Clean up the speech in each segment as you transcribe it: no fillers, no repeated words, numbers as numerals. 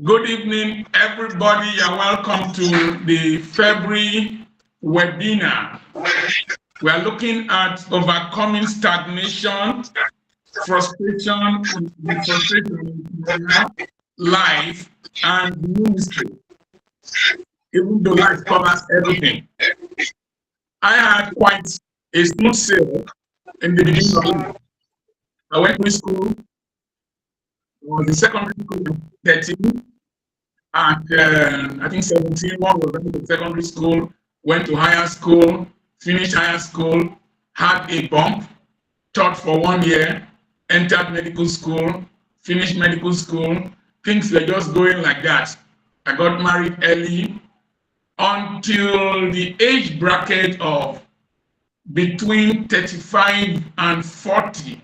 Good evening, everybody. You're welcome to the February webinar. We are looking at overcoming stagnation, frustration in life, and ministry. Even though life covers everything. I had quite a smooth sail in the beginning of life. I went to school, was in secondary school at 13. At I think 17, one was went to secondary school, went to higher school, finished higher school, had a bump, taught for 1 year, entered medical school, finished medical school. Things were just going like that. I got married early until the age bracket of between 35 and 40.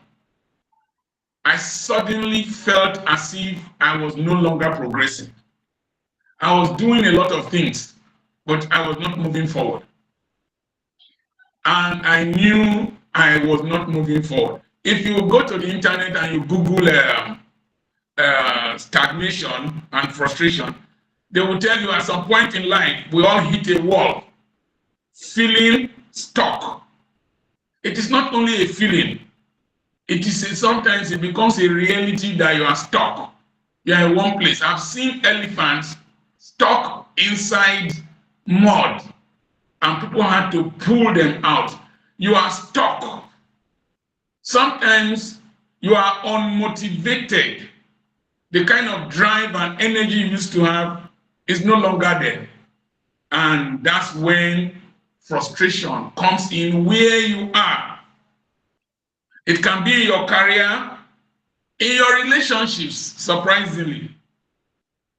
I suddenly felt as if I was no longer progressing. I was doing a lot of things, but I was not moving forward. And I knew I was not moving forward. If you go to the internet and you Google stagnation and frustration, they will tell you at some point in life, we all hit a wall, feeling stuck. It is not only a feeling, it is sometimes it becomes a reality that you are stuck. You are in one place. I've seen elephants stuck inside mud and people had to pull them out. You are stuck. Sometimes you are unmotivated. The kind of drive and energy you used to have is no longer there. And that's when frustration comes in where you are. It can be in your career, in your relationships, surprisingly,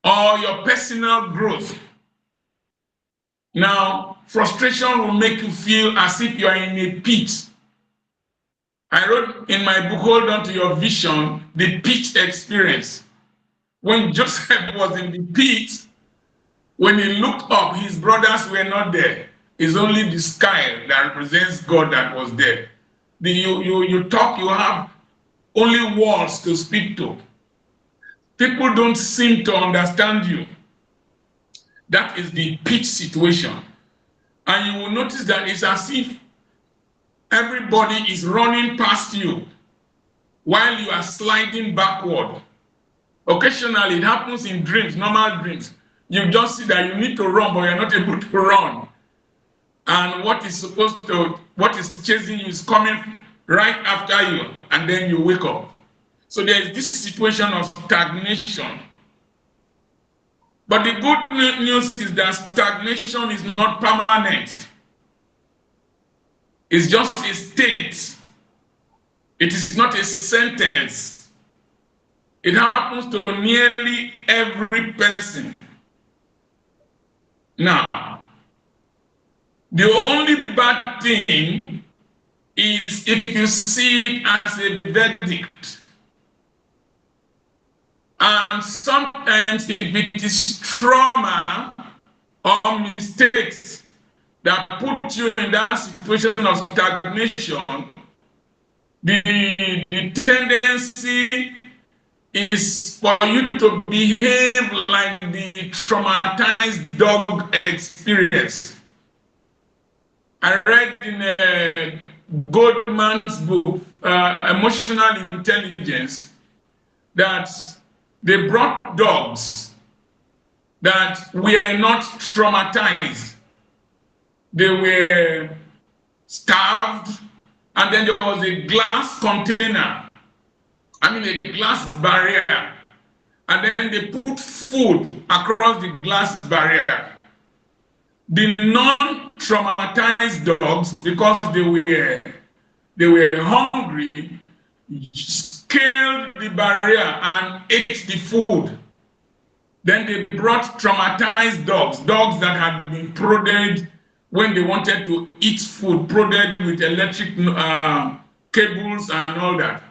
or your personal growth. Now, frustration will make you feel as if you are in a pit. I wrote in my book, Hold On to Your Vision, the pit experience. When Joseph was in the pit, when he looked up, his brothers were not there. It's only the sky that represents God that was there. You talk, you have only walls to speak to. People don't seem to understand you. That is the pitch situation. And you will notice that it's as if everybody is running past you while you are sliding backward. Occasionally, it happens in dreams, normal dreams. You just see that you need to run, but you're not able to run. And what is chasing you is coming right after you, and then you wake up. So there is this situation of stagnation. But the good news is that stagnation is not permanent. It's just a state. It is not a sentence. It happens to nearly every person. Now, the only bad thing is if you see it as a verdict. And sometimes if it is trauma or mistakes that put you in that situation of stagnation, the tendency is for you to behave like the traumatized dog experience. I read in Goldman's book, Emotional Intelligence, that they brought dogs that were not traumatized. They were starved, and then there was a glass container, a glass barrier, and then they put food across the glass barrier. The non-traumatized dogs, because they were hungry, scaled the barrier and ate the food. Then they brought traumatized dogs that had been prodded when they wanted to eat food, prodded with electric cables and all that.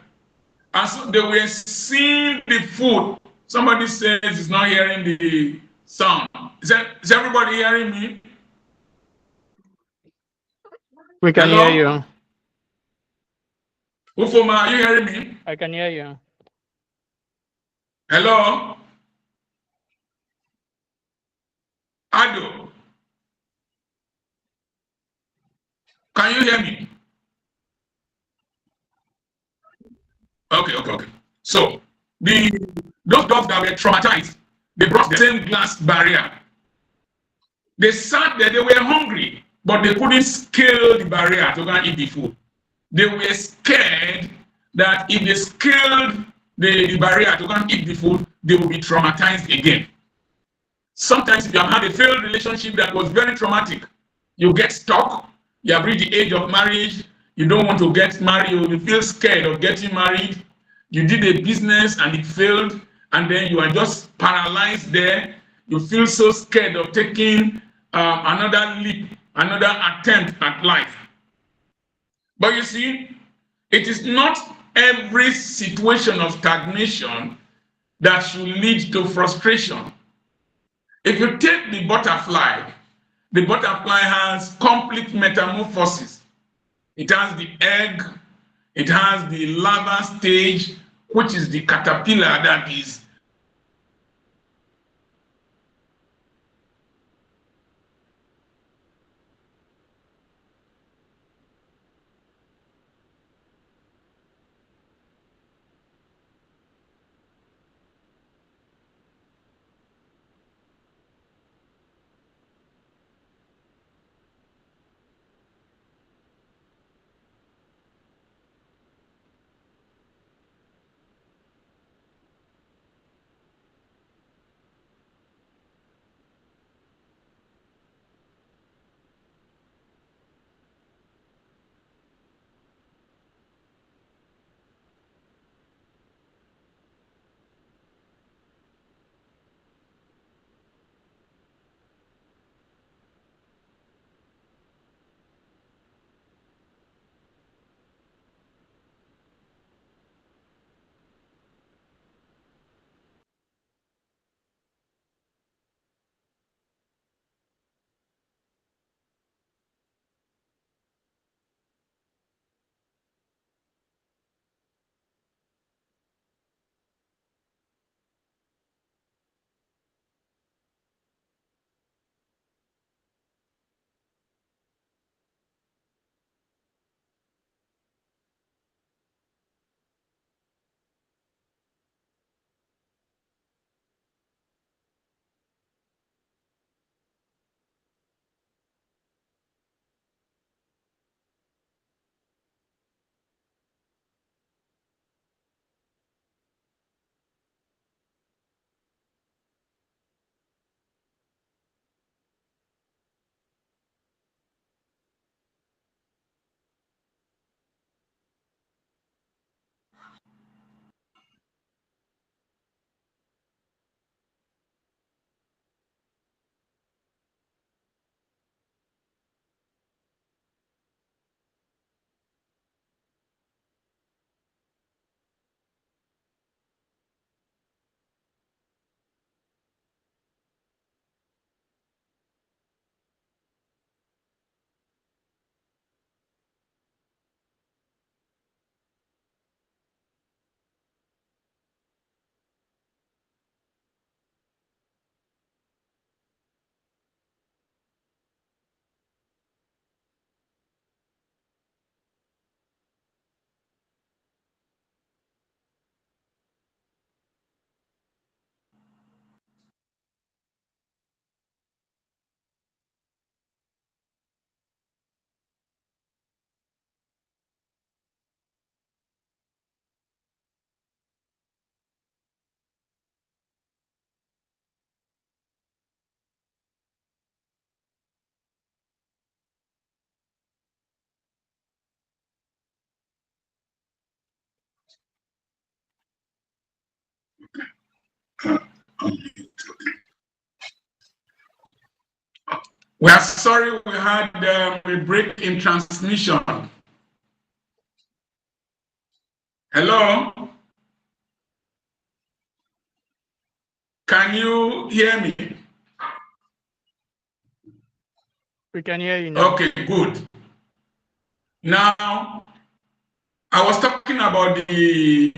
And so they were seeing the food. Somebody says it's not hearing the sound. Is everybody hearing me? We can Hello? hear you. Ufoma, are you hearing me? I can hear you. Hello? Ado, can you hear me? Okay. So those dogs that were traumatized, they brought the same glass barrier. They sat there, they were hungry, but they couldn't scale the barrier to go and eat the food. They were scared that if they scaled the barrier to go and eat the food, they would be traumatized again. Sometimes if you have had a failed relationship that was very traumatic, you get stuck, you have reached the age of marriage, you don't want to get married, you feel scared of getting married, you did a business and it failed, and then you are just paralyzed there. You feel so scared of taking another leap, another attempt at life. But you see, it is not every situation of stagnation that should lead to frustration. If you take the butterfly has complete metamorphosis. It has the egg, it has the larva stage, which is the caterpillar that is we are sorry we had a break in transmission. Hello? Can you hear me? We can hear you now. Okay, good. Now, I was talking about the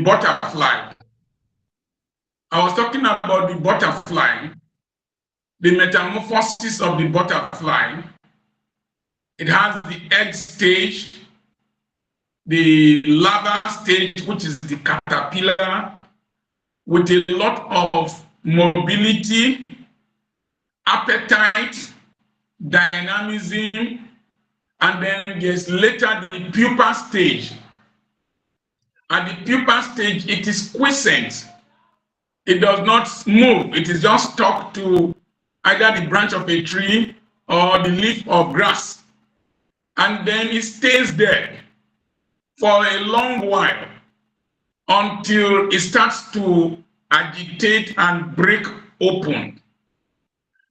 butterfly. I was talking about the butterfly the metamorphosis of the butterfly. It has the egg stage, the larva stage, which is the caterpillar, with a lot of mobility, appetite, dynamism, and then there's later the pupa stage. At the pupa stage, it is quiescent. It does not move. It is just stuck to either the branch of a tree or the leaf of grass. And then it stays there for a long while until it starts to agitate and break open.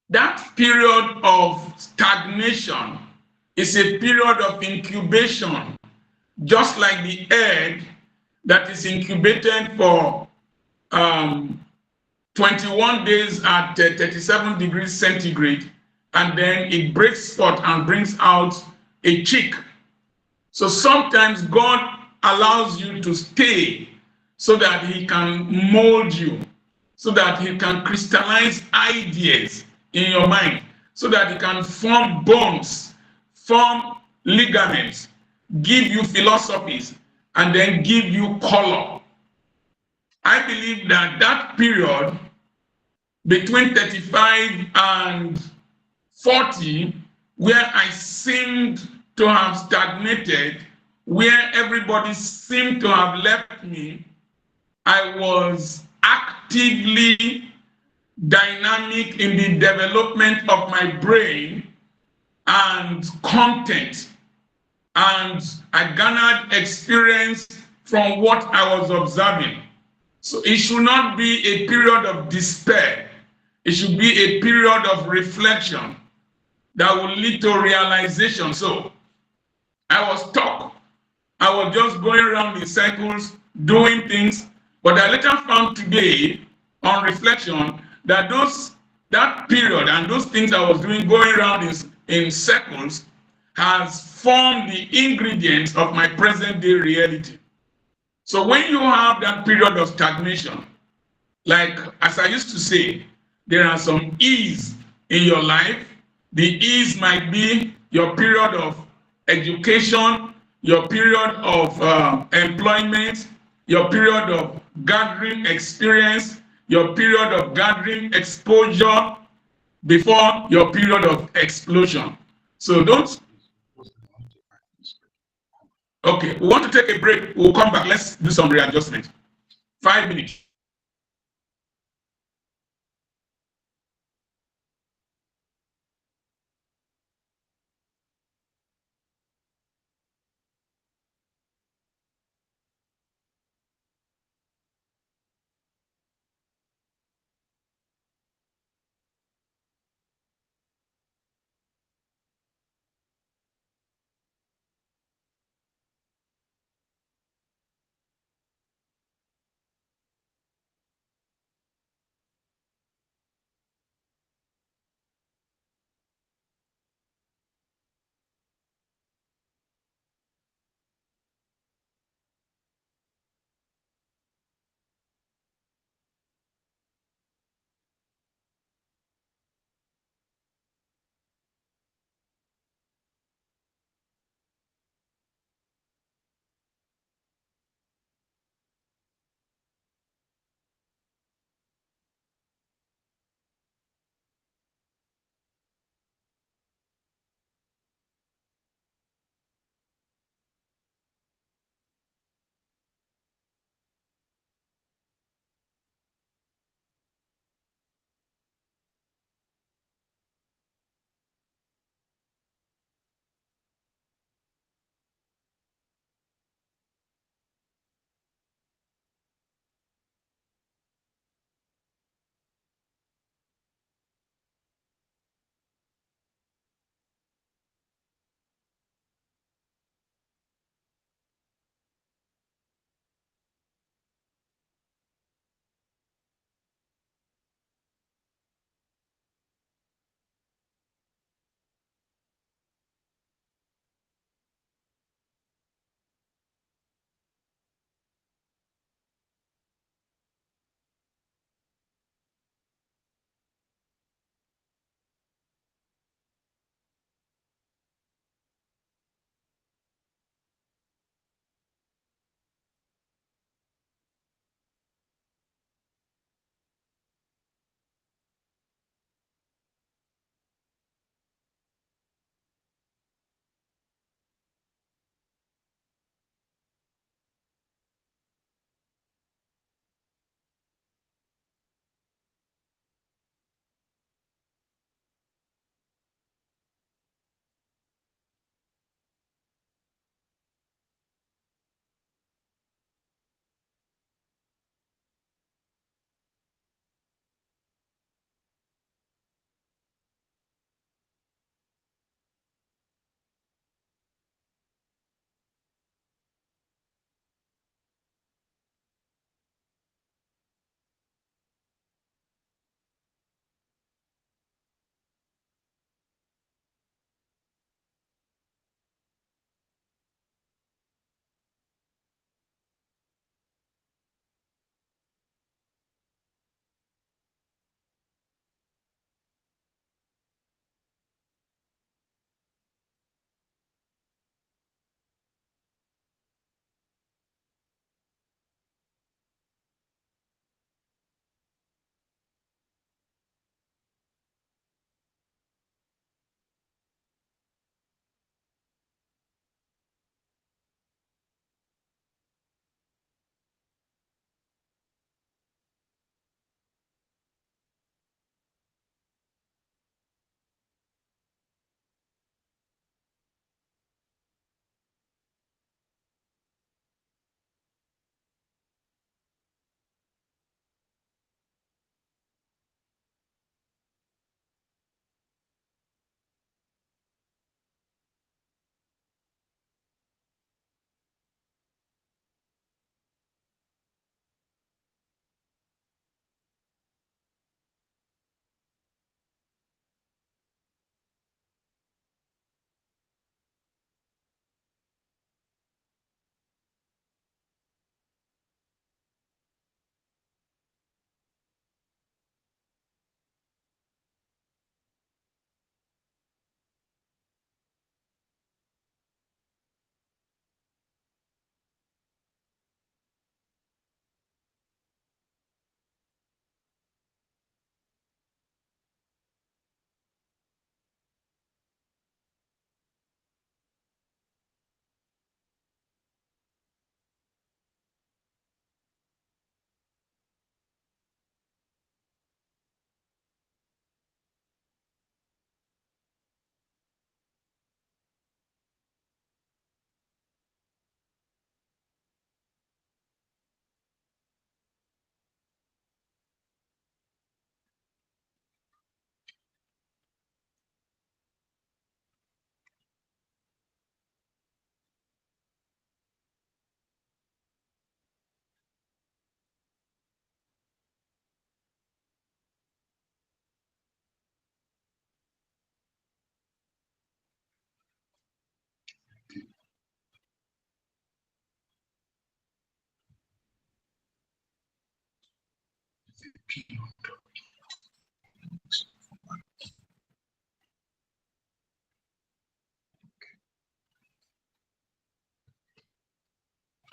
That period of stagnation is a period of incubation, just like the egg that is incubated for 21 days at 37 degrees centigrade, and then it breaks forth and brings out a chick. So sometimes God allows you to stay so that he can mold you, so that he can crystallize ideas in your mind, so that he can form bonds, form ligaments, give you philosophies, and then give you color. I believe that that period between 35 and 40, where I seemed to have stagnated, where everybody seemed to have left me, I was actively dynamic in the development of my brain and content. And I garnered experience from what I was observing. So it should not be a period of despair. It should be a period of reflection that will lead to realization. So I was stuck. I was just going around in circles, doing things. But I later found today, on reflection, that that period and those things I was doing, going around in circles, has formed the ingredients of my present day reality. So when you have that period of stagnation, like as I used to say, there are some ease in your life. The ease might be your period of education, your period of employment, your period of gathering experience, your period of gathering exposure before your period of explosion. So don't. Okay, we want to take a break. We'll come back. Let's do some readjustment. 5 minutes.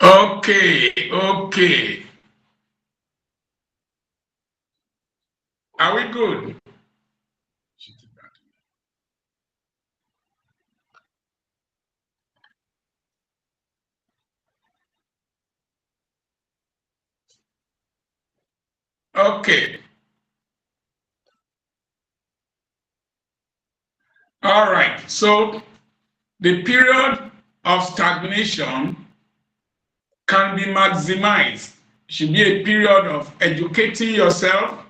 Okay. Are we good? Okay. All right. So the period of stagnation can be maximized. It should be a period of educating yourself,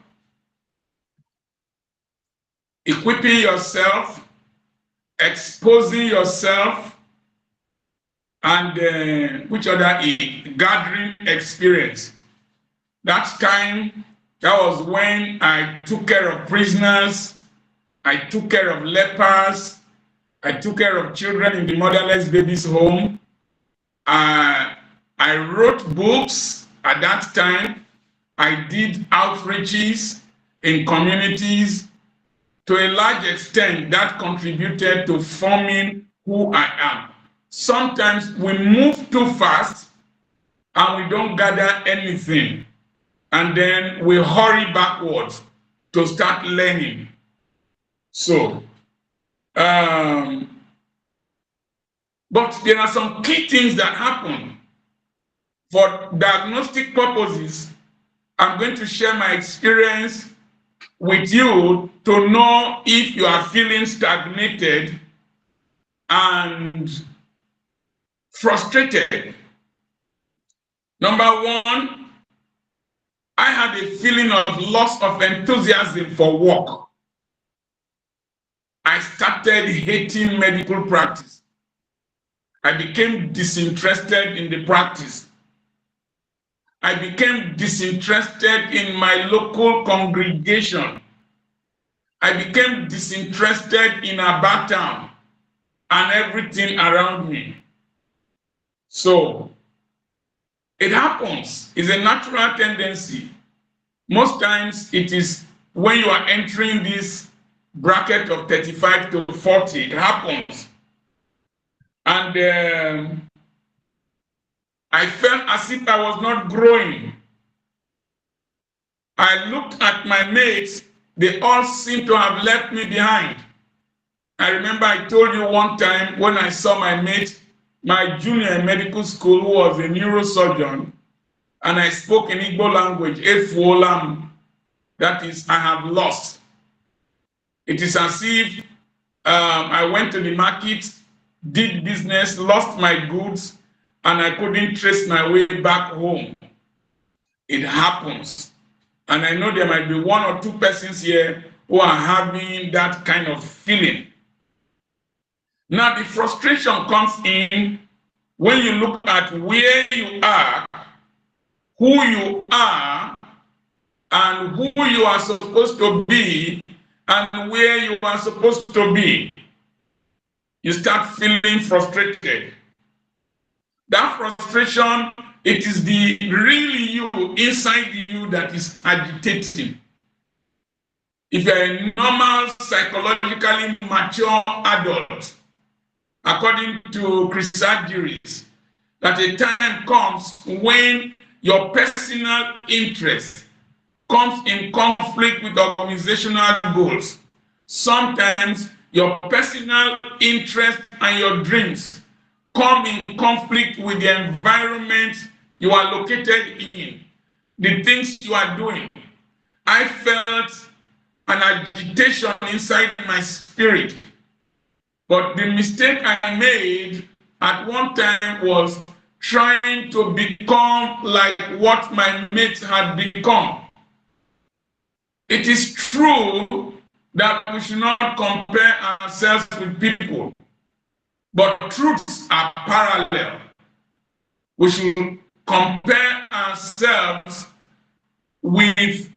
equipping yourself, exposing yourself, and which other gathering experience. That time, that was when I took care of prisoners, I took care of lepers, I took care of children in the motherless babies home. I wrote books at that time. I did outreaches in communities. To a large extent, that contributed to forming who I am. Sometimes we move too fast and we don't gather anything. And then we hurry backwards to start learning. So, but there are some key things that happen. For diagnostic purposes, I'm going to share my experience with you to know if you are feeling stagnated and frustrated. Number one, I had a feeling of loss of enthusiasm for work. I started hating medical practice. I became disinterested in the practice. I became disinterested in my local congregation. I became disinterested in Aba town and everything around me. So it happens. It's a natural tendency. Most times it is when you are entering this bracket of 35 to 40, it happens. And I felt as if I was not growing. I looked at my mates, they all seem to have left me behind. I remember I told you one time when I saw my mate, my junior in medical school, who was a neurosurgeon, and I spoke in Igbo language, Efuolam, that is, I have lost. It is as if I went to the market, did business, lost my goods, and I couldn't trace my way back home. It happens. And I know there might be one or two persons here who are having that kind of feeling. Now, the frustration comes in when you look at where you are, who you are, and who you are supposed to be, and where you are supposed to be. You start feeling frustrated. That frustration, it is the real you inside you that is agitating. If you're a normal, psychologically mature adult, according to Chrysageries, that a time comes when your personal interest comes in conflict with organizational goals. Sometimes your personal interest and your dreams come in conflict with the environment you are located in, the things you are doing. I felt an agitation inside my spirit. But the mistake I made at one time was trying to become like what my mates had become. It is true that we should not compare ourselves with people, but truths are parallel. We should compare ourselves with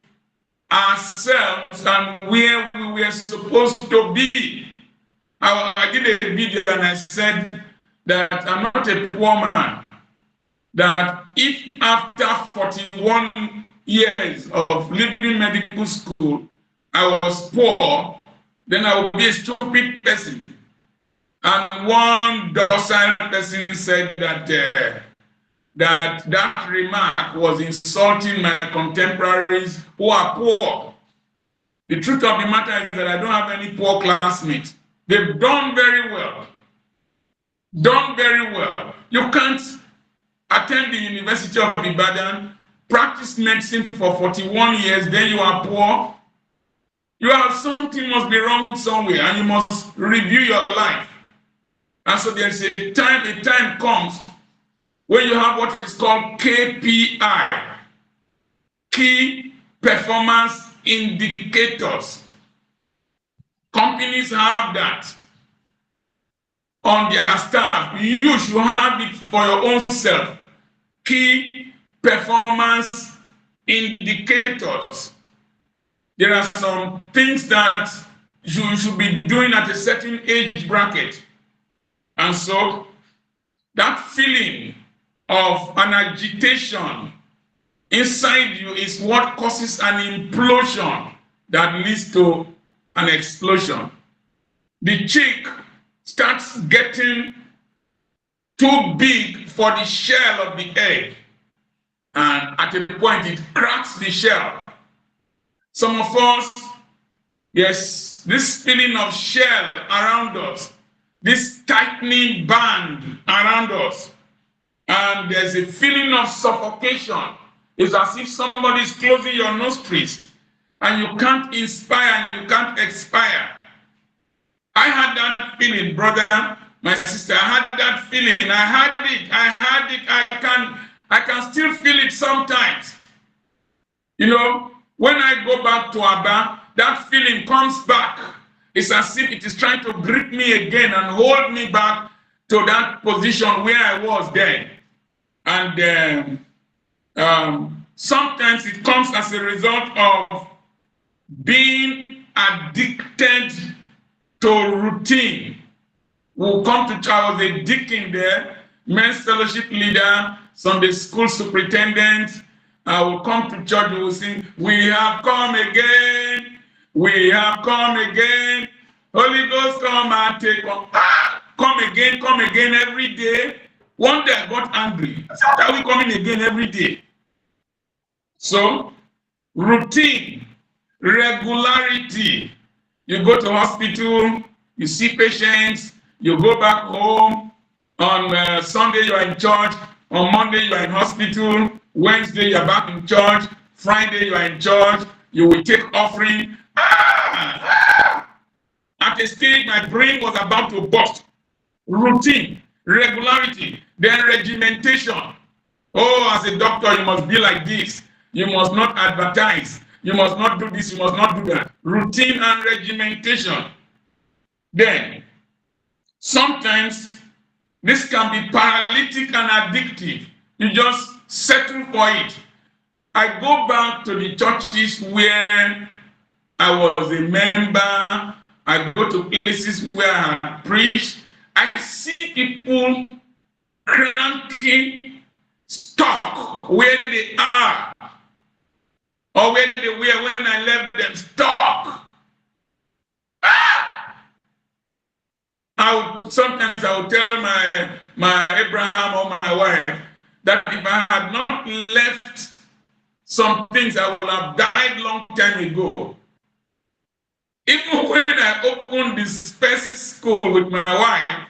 ourselves and where we were supposed to be. I did a video and I said that I'm not a poor man. That if after 41 years of leaving medical school, I was poor, then I would be a stupid person. And one docile person said that remark was insulting my contemporaries who are poor. The truth of the matter is that I don't have any poor classmates. They've done very well. Done very well. You can't attend the University of Ibadan, practice medicine for 41 years, then you are poor. You have something must be wrong somewhere, and you must review your life. And so there's a time comes when you have what is called KPI, key performance indicators. Companies have that on their staff. You should have it for your own self. Key performance indicators. There are some things that you should be doing at a certain age bracket. And so that feeling of an agitation inside you is what causes an implosion that leads to an explosion. The chick starts getting too big for the shell of the egg, and at a point it cracks the shell. Some of us, yes, this feeling of shell around us, this tightening band around us, and there's a feeling of suffocation. It's as if somebody is closing your nostrils and you can't inspire and you can't expire. I had that feeling, brother, my sister. I had that feeling. I had it. I can still feel it sometimes. You know, when I go back to Abba, that feeling comes back. It's as if it is trying to grip me again and hold me back to that position where I was then. And sometimes it comes as a result of being addicted to routine. We'll come to church. I was a deacon there, men's fellowship leader, Sunday school superintendent. I will come to church, we will sing, "We have come again, we have come again. Holy Ghost, come and take on." Come again every day. One day I got angry. I said, "Are we coming again every day?" So, routine, regularity. You go to hospital, you see patients, you go back home. On Sunday, you are in church. On Monday, you are in hospital. Wednesday, you are back in church. Friday, you are in church. You will take offering. At a stage, my brain was about to burst. Routine, regularity, then regimentation. Oh, as a doctor, you must be like this. You must not advertise. You must not do this. You must not do that. Routine and regimentation. Then, sometimes this can be paralytic and addictive. You just settle for it. I go back to the churches where I was a member. I go to places where I preach. I see people cranky, stuck where they are, or where they were when I left them, stuck. Sometimes I would tell my Abraham or my wife that if I had not left some things, I would have died long time ago. Even when I opened this first school with my wife,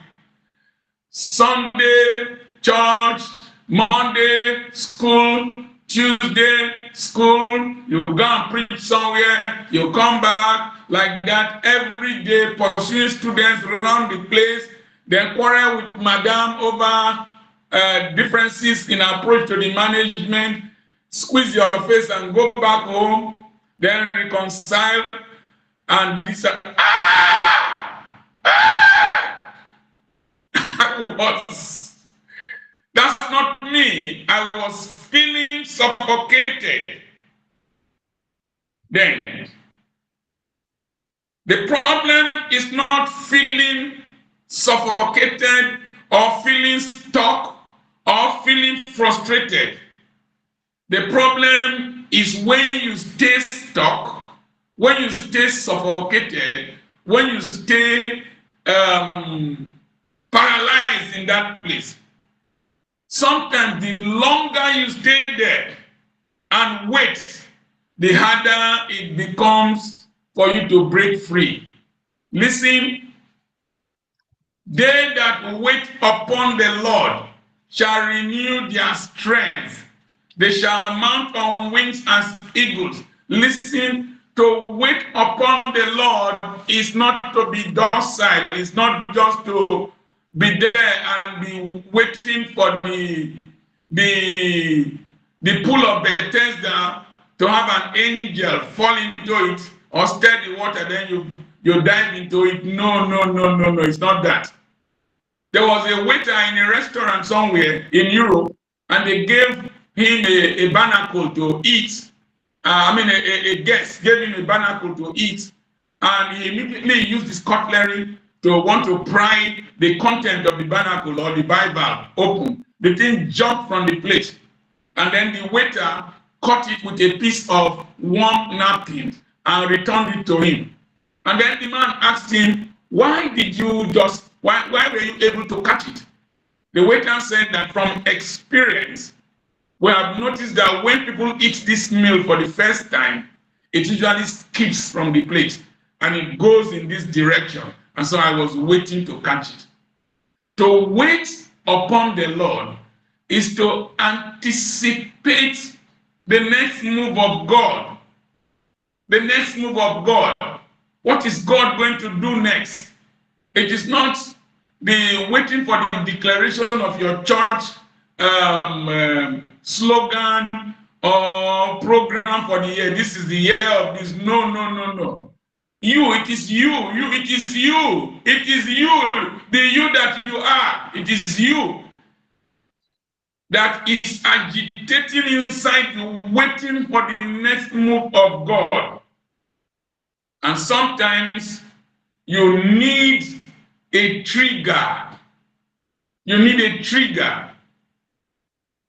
Sunday, church, Monday, school, Tuesday, school, you go and preach somewhere, you come back like that every day, pursuing students around the place, then quarrel with madam over differences in approach to the management, squeeze your face and go back home, then reconcile, and this. That's not me. I was feeling suffocated. Then, the problem is not feeling suffocated or feeling stuck or feeling frustrated. The problem is when you stay stuck, when you stay suffocated, when you stay paralyzed in that place. Sometimes the longer you stay there and wait, the harder it becomes for you to break free. Listen, they that wait upon the Lord shall renew their strength. They shall mount on wings as eagles. Listen, to wait upon the Lord is not to be docile. It's not just to be there and be waiting for the pool of Bethesda to have an angel fall into it or stir the water, then you dive into it. No, it's not that. There was a waiter in a restaurant somewhere in Europe, and they gave him a barnacle to eat. A guest gave him a barnacle to eat, and he immediately used his cutlery to want to pry the content of the barnacle or the Bible open. The thing jumped from the plate, and then the waiter cut it with a piece of warm napkin and returned it to him. And then the man asked him, why were you able to catch it? The waiter said that from experience, we have noticed that when people eat this meal for the first time, it usually skips from the plate and it goes in this direction. And so I was waiting to catch it. To wait upon the Lord is to anticipate the next move of God. The next move of God. What is God going to do next? It is not the waiting for the declaration of your church slogan or program for the year. This is the year of this. No. It is you. It is you. It is you. The you that you are. It is you that is agitating inside you, waiting for the next move of God. And sometimes you need a trigger. You need a trigger.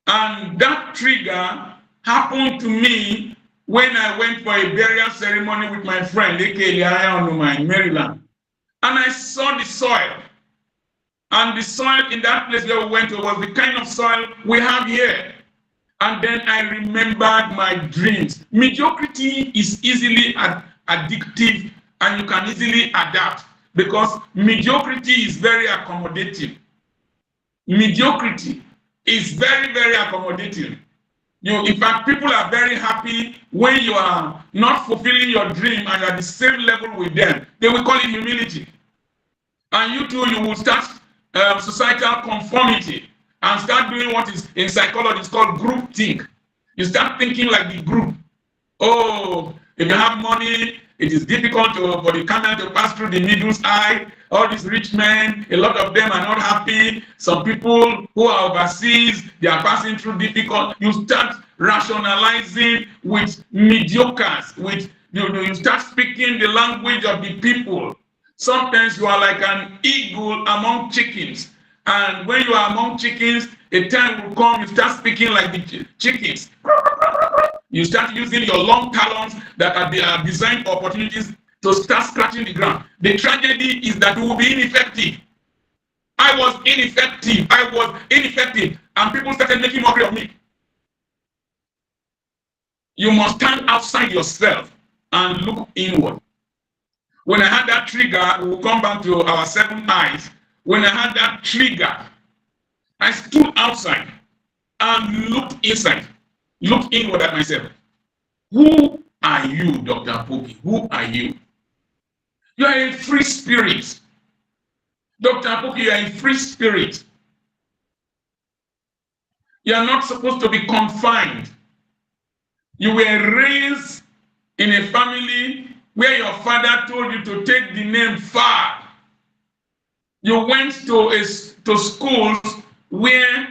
And that trigger happened to me when I went for a burial ceremony with my friend, aka in Maryland. And I saw the soil. And the soil in that place where we went to was the kind of soil we have here. And then I remembered my dreams. Mediocrity is easily addictive, and you can easily adapt because mediocrity is very accommodating. Mediocrity is very, very accommodating. In fact, people are very happy when you are not fulfilling your dream and you're at the same level with them. They will call it humility. And you too, you will start societal conformity and start doing what is in psychology is called group think. You start thinking like the group. Oh, if you have money, it is difficult for the camel to pass through the needle's eye. All these rich men, a lot of them are not happy. Some people who are overseas, they are passing through difficult. You start rationalizing with mediocres. You start speaking the language of the people. Sometimes you are like an eagle among chickens. And when you are among chickens, a time will come, you start speaking like the chickens. You start using your long talons that are designed for opportunities to start scratching the ground. The tragedy is that you will be ineffective. I was ineffective. And people started making mockery of me. You must stand outside yourself and look inward. When I had that trigger, we will come back to our 7 eyes. When I had that trigger, I stood outside and looked inside, looked inward at myself. Who are you, Dr. Apoki? Who are you? You are a free spirit. Dr. Apoki, you are a free spirit. You are not supposed to be confined. You were raised in a family where your father told you to take the name far. You went to schools where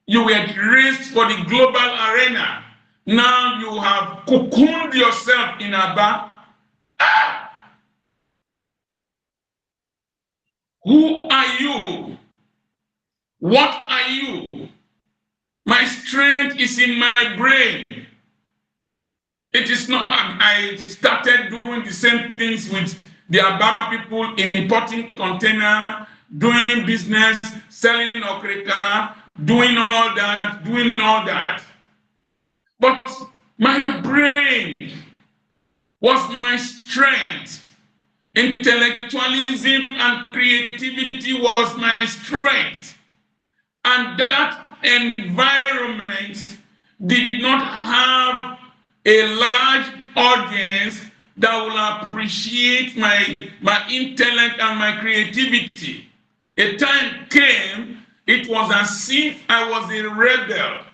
you were raised for the global arena. Now you have cocooned yourself in Aba. Who are you? What are you? My strength is in my brain. It is not, I started doing the same things with the Aba people, importing container, doing business, selling okreka, doing all that. But my brain was my strength. Intellectualism and creativity was my strength. And that environment did not have a large audience that will appreciate my intellect and my creativity. A time came, it was as if I was a rebel.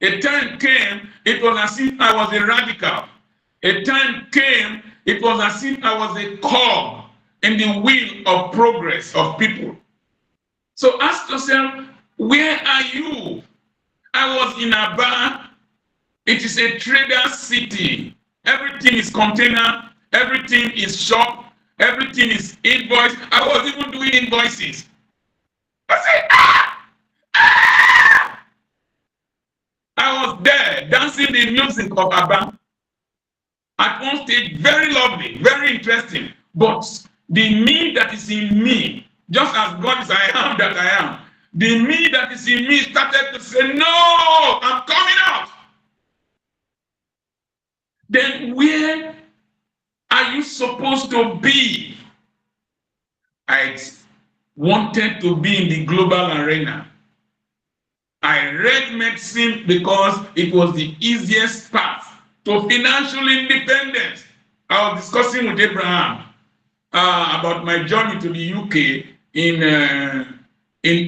A time came, it was as if I was a radical. A time came, it was as if I was a cog in the wheel of progress of people. So ask yourself, where are you? I was in Aba. It is a trader city. Everything is container, everything is shop, everything is invoice. I was even doing invoices. I said, ah! I was there dancing the music of Aba. At one stage, very lovely, very interesting. But the me that is in me, just as God is I am that I am, the me that is in me started to say, no, I'm coming out. Then where are you supposed to be? I wanted to be in the global arena. I read medicine because it was the easiest path to financial independence. I was discussing with Abraham about my journey to the UK in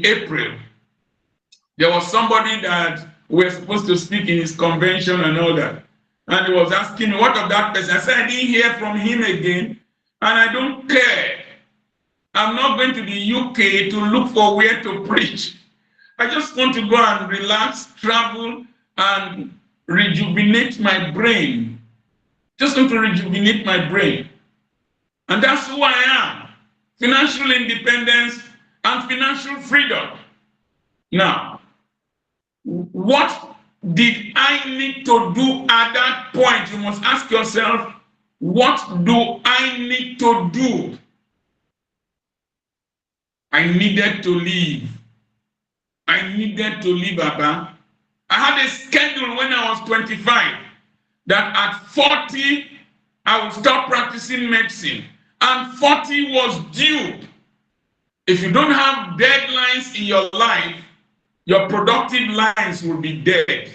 April. There was somebody that we were supposed to speak in his convention and all that. And he was asking me, what of that person? I said, I didn't hear from him again, and I don't care. I'm not going to the UK to look for where to preach. I just want to go and relax, travel, and rejuvenate my brain. Just want to rejuvenate my brain. And that's who I am. Financial independence and financial freedom. Now, what did I need to do at that point? You must ask yourself, what do I need to do? I needed to leave. I needed to leave Aba. I had a schedule when I was 25 that at 40, I would stop practicing medicine. And 40 was due. If you don't have deadlines in your life, your productive lines will be dead.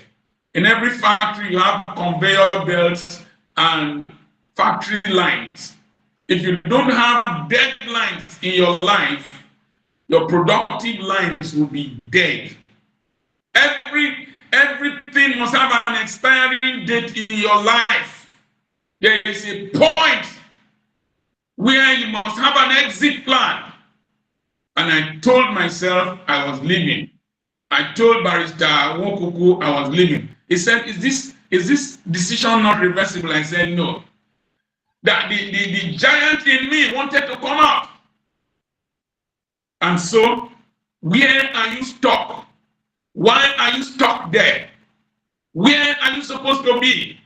In every factory, you have conveyor belts and factory lines. If you don't have deadlines in your life, your productive lines will be dead. Everything must have an expiring date in your life. There is a point where you must have an exit plan. And I told myself I was leaving. I told Barrister Wokuku I was leaving. He said, is this decision not reversible? I said, no. That the giant in me wanted to come out. And so, where are you stuck? Why are you stuck there? Where are you supposed to be?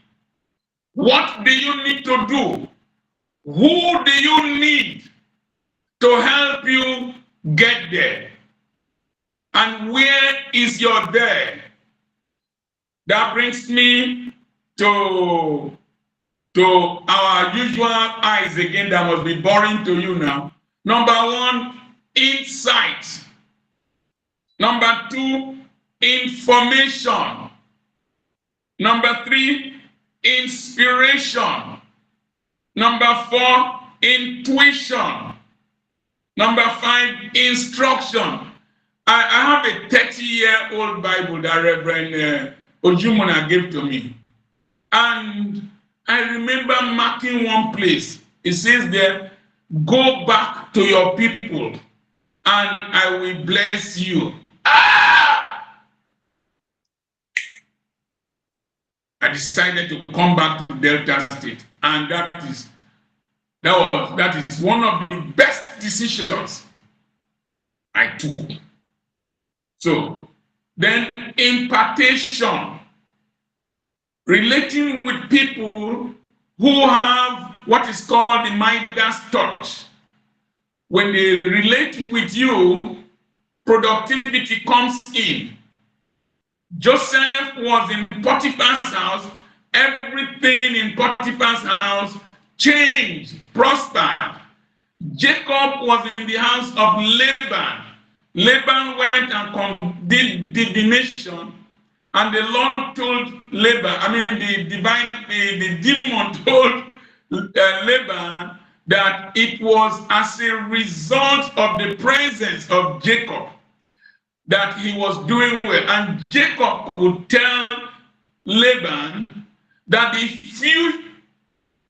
What do you need to do? Who do you need to help you get there? And where is your there? That brings me to our usual eyes again that must be boring to you now. Number one, insight. Number two, information. Number three, inspiration. Number four, intuition. Number five, instruction. I have a 30-year-old Bible that Reverend Ojumona gave to me. And I remember marking one place. It says there, go back to your people and I will bless you. Ah! I decided to come back to Delta State. And that is one of the best decisions I took. So Then impartation, relating with people who have what is called the Midas touch. When they relate with you, productivity comes in. Joseph was in Potiphar's house. Everything in Potiphar's house changed, prospered. Jacob was in the house of Laban. Laban went and did divination, and the Lord told Laban, the demon told Laban that it was as a result of the presence of Jacob that he was doing well. And Jacob could tell Laban that the few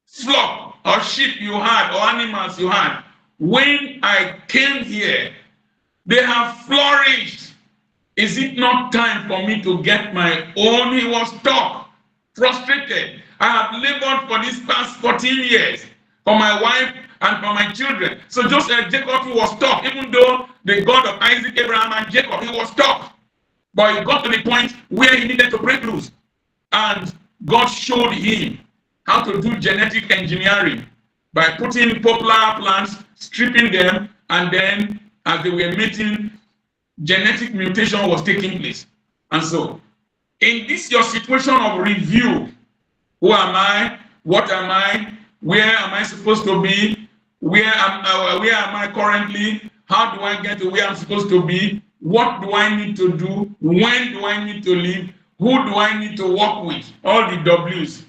flock or sheep you had or animals you had, when I came here, they have flourished. Is it not time for me to get my own? He was stuck, frustrated. I have labored for these past 14 years for my wife and for my children. So Jacob was stuck, even though the God of Isaac, Abraham, and Jacob, he was stuck. But he got to the point where he needed to break loose. And God showed him how to do genetic engineering by putting popular plants, stripping them, and then as they were mating, genetic mutation was taking place. And so, in this your situation of review, who am I? What am I? Where am I supposed to be? Where am I currently? How do I get to where I'm supposed to be? What do I need to do? When do I need to leave? Who do I need to work with? All the W's.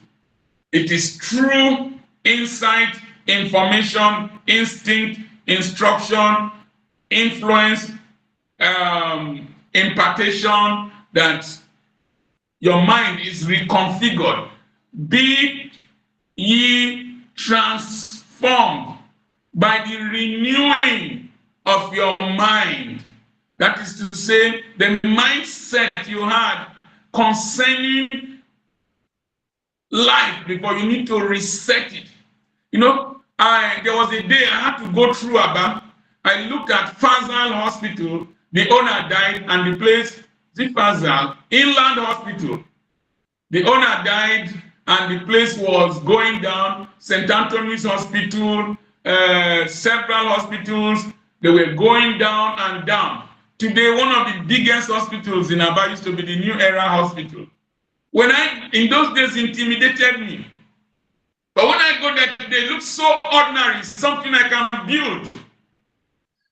It is true insight, information, instinct, instruction, influence, impartation, that your mind is reconfigured. Be ye transformed by the renewing of your mind. That is to say, the mindset you had concerning life before, you need to reset it. You know, there was a day I had to go through Aba. I looked at Fazal Hospital. The owner died, and the place, Fazal Inland Hospital. The owner died, and the place was going down. St. Anthony's Hospital, several hospitals, they were going down and down. Today, one of the biggest hospitals in Aba used to be the New Era Hospital. In those days, intimidated me. But when I go there today, it looks so ordinary, something I can build.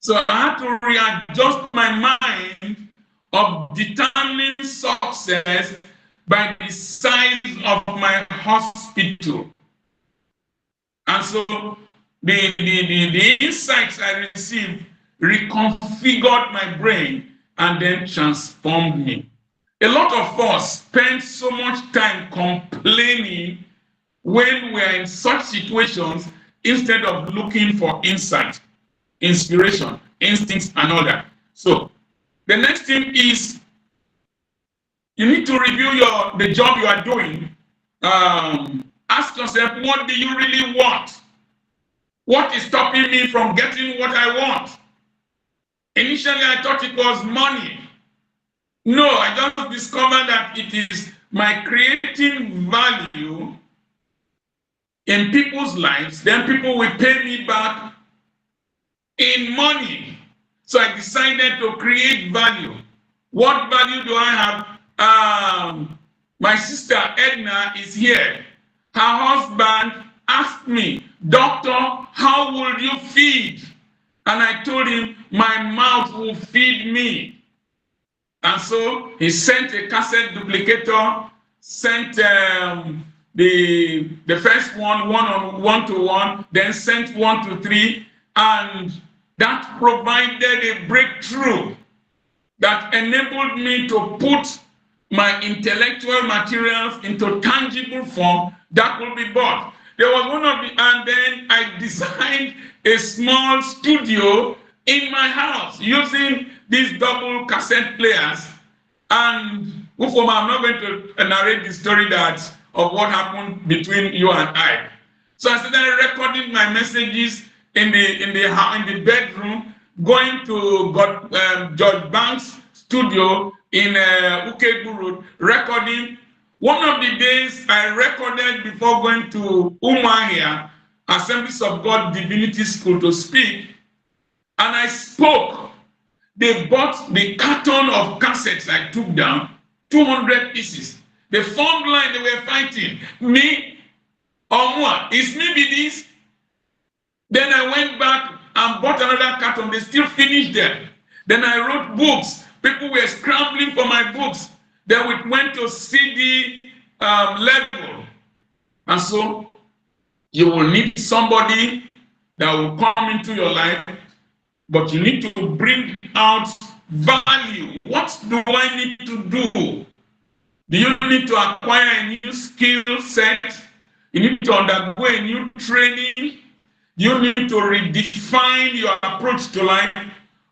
So I had to readjust my mind of determining success by the size of my hospital. And so the insights I received reconfigured my brain and then transformed me. A lot of us spend so much time complaining when we're in such situations instead of looking for insight, inspiration, instincts, and all that. So the next thing is you need to review the job you are doing. Ask yourself, what do you really want? What is stopping me from getting what I want? Initially, I thought it was money. No, I just discovered that it is my creating value in people's lives, then people will pay me back in money. So I decided to create value. What value do I have? My sister Edna is here. Her husband asked me, "Doctor, how will you feed?" And I told him, "My mouth will feed me." And so he sent a cassette duplicator, sent the first one to one, then sent 1 to 3, and that provided a breakthrough that enabled me to put my intellectual materials into tangible form that will be bought. There was and then I designed a small studio in my house using these double cassette players. And I'm not going to narrate the story of what happened between you and I. So I started recording my messages in the bedroom, going to George Banks' studio in Ukegbu Road recording. One of the days I recorded before going to Umuahia, Assemblies of God Divinity School, to speak, and I spoke. They bought the carton of cassettes I took down, 200 pieces. They formed line, they were fighting. Me or more. It's me be this. Then I went back and bought another carton. They still finished them. Then I wrote books. People were scrambling for my books. Then we went to CD level. And so you will need somebody that will come into your life, but you need to bring out value. What do I need to do? Do you need to acquire a new skill set? You need to undergo a new training. You need to redefine your approach to life.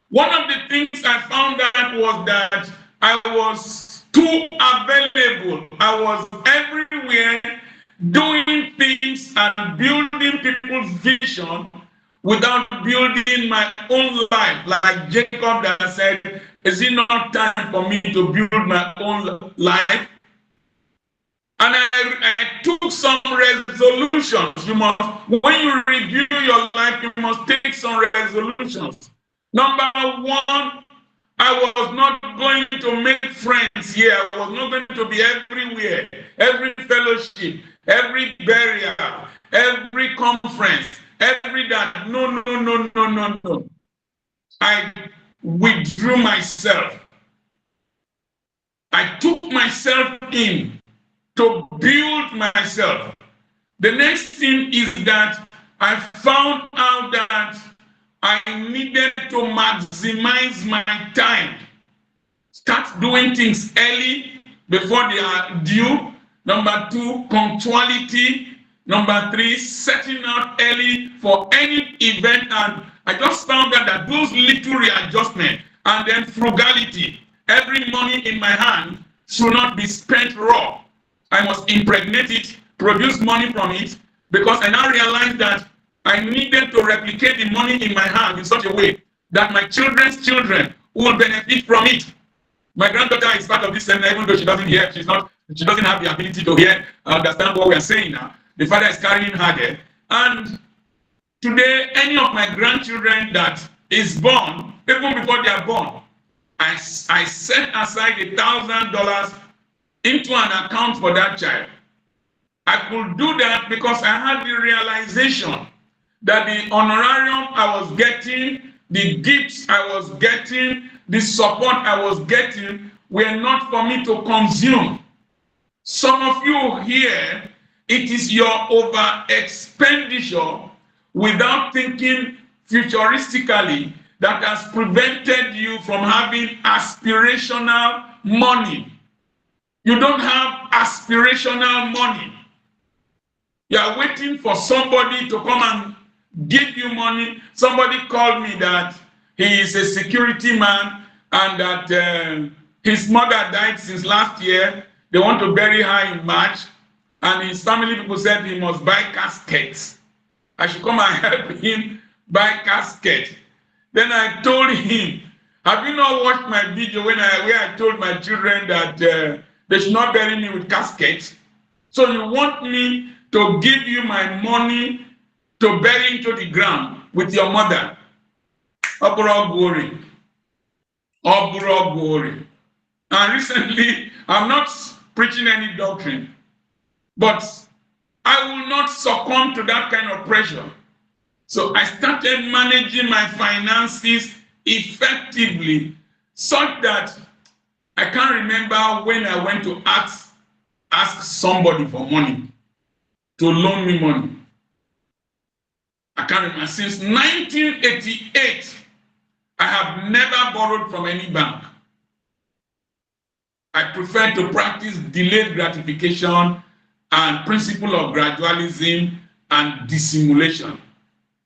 One of the things I found out was that I was too available. I was everywhere doing things and building people's vision without building my own life. Like Jacob that said, is it not time for me to build my own life? And I took some resolutions. You must, when you review your life, you must take some resolutions. Number one, I was not going to make friends here. I was not going to be everywhere, every fellowship, every burial, every conference, every that. No. I withdrew myself. I took myself in to build myself. The next thing is that I found out that I needed to maximize my time. Start doing things early before they are due. Number two, punctuality. Number three, setting out early for any event. And I just found out that those little readjustments and then frugality, every money in my hand should not be spent raw. I must impregnate it, produce money from it, because I now realized that I needed to replicate the money in my hand in such a way that my children's children will benefit from it. My granddaughter is part of this seminar, even though she doesn't hear, she doesn't have the ability to hear, understand what we are saying now. The father is carrying her there. And today, any of my grandchildren that is born, even before they are born, I set aside $1,000 into an account for that child. I could do that because I had the realization that the honorarium I was getting, the gifts I was getting, the support I was getting were not for me to consume. Some of you here, it is your over expenditure without thinking futuristically that has prevented you from having aspirational money. You don't have aspirational money. You are waiting for somebody to come and give you money. Somebody called me that he is a security man and that his mother died since last year. They want to bury her in March. And his family people said he must buy caskets. I should come and help him buy caskets. Then I told him, have you not watched my video where I told my children that they should not bury me with caskets? So you want me to give you my money to bury into the ground with your mother? Oburo glory. And recently, I'm not preaching any doctrine, but I will not succumb to that kind of pressure. So I started managing my finances effectively, such that I can't remember when I went to ask somebody for money, to loan me money. I can't remember. Since 1988, I have never borrowed from any bank. I prefer to practice delayed gratification and principle of gradualism and dissimulation.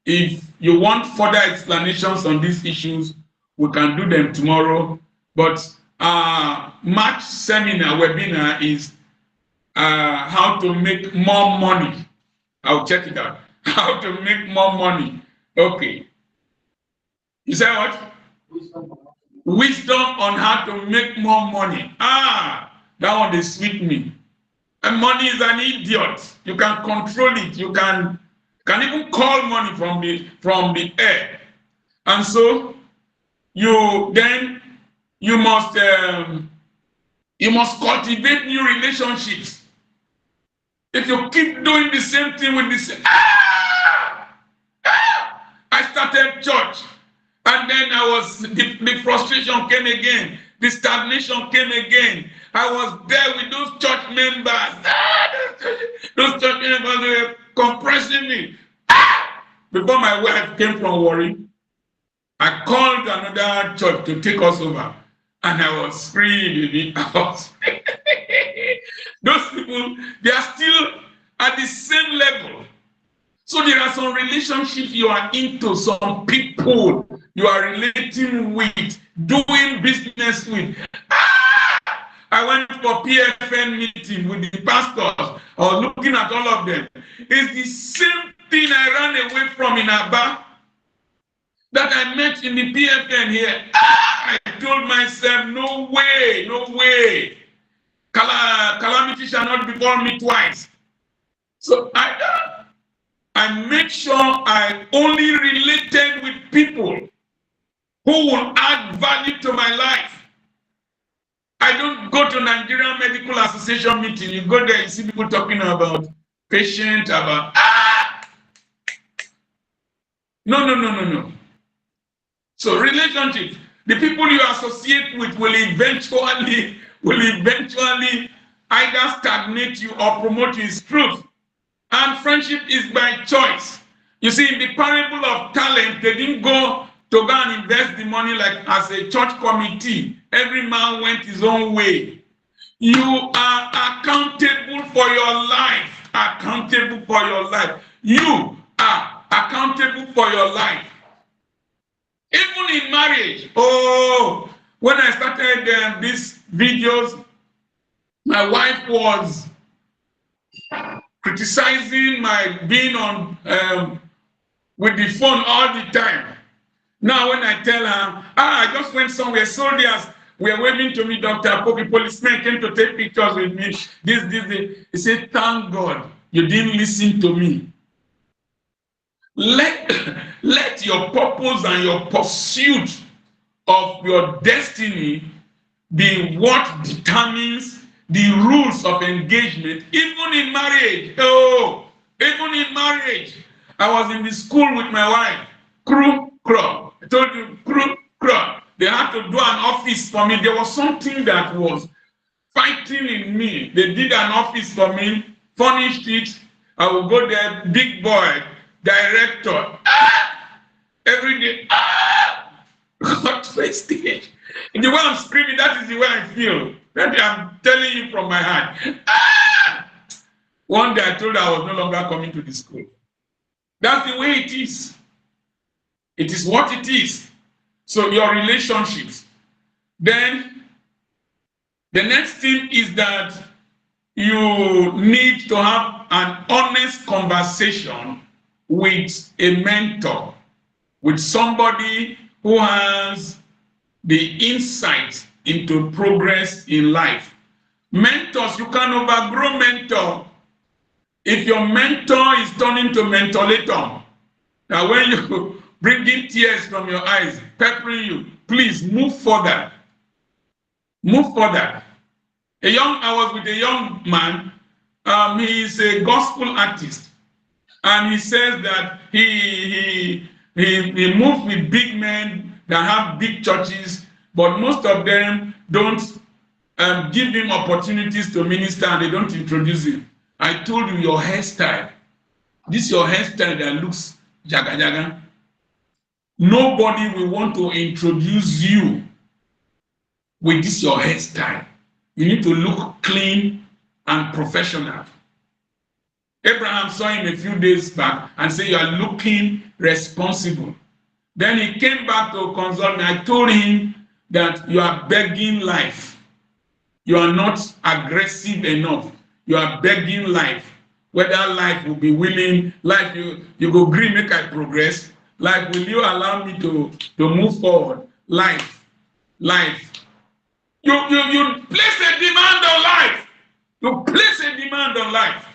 If you want further explanations on these issues, we can do them tomorrow. But March seminar webinar is how to make more money. I'll check it out. How to make more money. Okay. You say what? wisdom on how to make more money. That one dey sweet me. And money is an idiot. You can control it. You can even call money from the air. And so you must cultivate new relationships. If you keep doing the same thing with the same, I started church, and then the frustration came again, the stagnation came again. I was there with those church members. Those church members were compressing me. Before my wife came from Warri, I called another church to take us over, and I was free, baby. Those people, they are still at the same level. So there are some relationships you are into, some people you are relating with, doing business with. I went for PFN meeting with the pastors. I was looking at all of them. It's the same thing I ran away from in Aba that I met in the PFN here. I told myself, no way, no way. Calamity shall not befall me twice. So I made sure I only related with people who will add value to my life. I don't go to Nigerian Medical Association meeting. You go there, you see people talking about patient, about No. So relationships, the people you associate with will eventually either stagnate you or promote you. It's truth. And friendship is by choice. You see, in the parable of talent, they didn't go to go and invest the money like as a church committee. Every man went his own way. You are accountable for your life. Accountable for your life. You are accountable for your life. Even in marriage. When I started these videos, my wife was criticizing my being on with the phone all the time. Now when I tell her, I just went somewhere, soldiers were waving to me, Dr. Apoki, policemen came to take pictures with me. This. He said, thank God you didn't listen to me. Let your purpose and your pursuit of your destiny be what determines the rules of engagement, even in marriage. Even in marriage. I was in the school with my wife. Crew. I told you, crew. They had to do an office for me. There was something that was fighting in me. They did an office for me, furnished it. I would go there, big boy, director. Every day. Got to a stage. And the way I'm screaming, that is the way I feel. That I'm telling you from my heart. One day I told her I was no longer coming to the school. That's the way it is. It is what it is. So your relationships. Then the next thing is that you need to have an honest conversation with a mentor, with somebody who has the insight into progress in life. Mentors, you can overgrow mentor. If your mentor is turning to mentorlator, now when you bring in tears from your eyes, peppering you, please move further. Move further. I was with a young man. He is a gospel artist, and he says that he moved with big men that have big churches, but most of them don't give him opportunities to minister, and they don't introduce him. I told you your hairstyle. This is your hairstyle that looks jaga jaga. Nobody will want to introduce you with this your hairstyle. You need to look clean and professional. Abraham saw him a few days back and said, you are looking responsible. Then he came back to consult me. I told him that you are begging life. You are not aggressive enough. You are begging life. Whether life will be willing, life you go green, make I progress. Life, will you allow me to move forward? Life, life. You place a demand on life. You place a demand on life.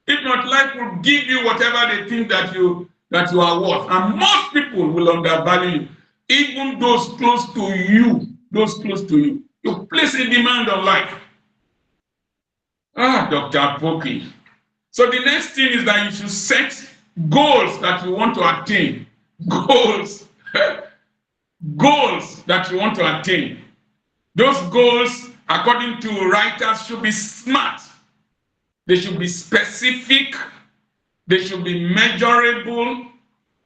If not, life will give you whatever they think that you are worth. And most people will undervalue you. Even those close to you. Those close to you. You place a demand on life. Dr. Apoki. So the next thing is that you should set goals that you want to attain. Goals. Goals that you want to attain. Those goals, according to writers, should be smart. They should be specific. They should be measurable.